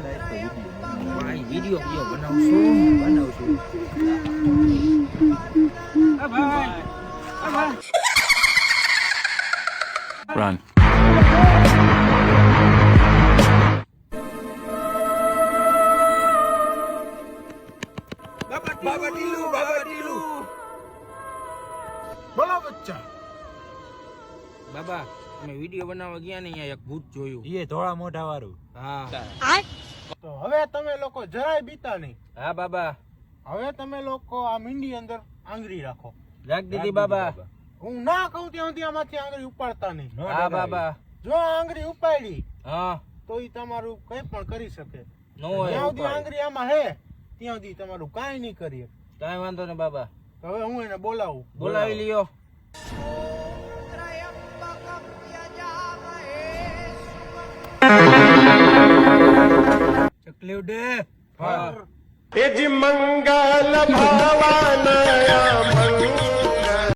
ભાઈ વિડિયો બનાવશું. Run. બાબા ટીલું. બોલો બચ્ચા. બાબા અમે વિડિયો બનાવવા ગયા ને અહીંયા એક ભૂત જોયું. એ ધોળા મોઢા વાળું. હા. તો હવે તમે લોકો જરાય બીતા નહીં. હા બાબા. હવે તમે લોકો આ મીંડી અંદર આંગળી રાખો. રાખ દીધી બાબા. હું ના કહું ત્યાં સુધી આમાંથી આંગળી ઉપાડતા નહીં. હા બાબા. જો આંગળી ઉપાડી હા. તો ઈ તમારું કઈ પણ કરી શકે. નો હોય. જ્યાં સુધી આંગળી આમાં હે ત્યાં સુધી તમારું કાંઈ નહીં કરીએ. કાંઈ વાંધો ને બાબા. હવે હું એને બોલાવું. બોલાવી લ્યો. ચકલી ઉડે. એજી મંગલ ભવાની